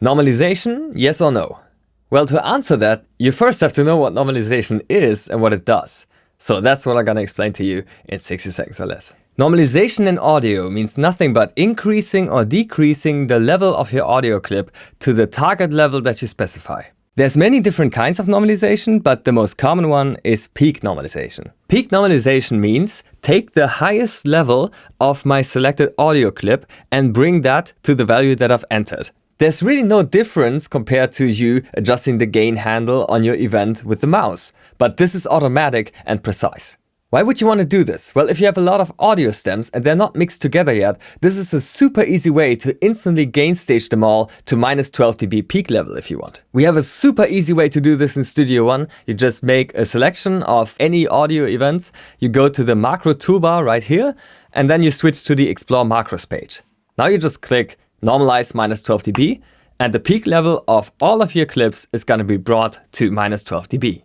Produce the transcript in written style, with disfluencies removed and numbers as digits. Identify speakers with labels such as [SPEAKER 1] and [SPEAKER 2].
[SPEAKER 1] Normalization, yes or no? Well, to answer that, you first have to know what normalization is and what it does. So that's what I'm gonna explain to you in 60 seconds or less. Normalization in audio means nothing but increasing or decreasing the level of your audio clip to the target level that you specify. There's many different kinds of normalization, but the most common one is peak normalization. Peak normalization means take the highest level of my selected audio clip and bring that to the value that I've entered. There's really no difference compared to you adjusting the gain handle on your event with the mouse, but this is automatic and precise. Why would you want to do this? Well, if you have a lot of audio stems and they're not mixed together yet, this is a super easy way to instantly gain stage them all to minus 12 dB peak level if you want. We have a super easy way to do this in Studio One. You just make a selection of any audio events, you go to the macro toolbar right here, and then you switch to the Explore Macros page. Now you just click Normalize minus 12 dB, and the peak level of all of your clips is going to be brought to minus 12 dB.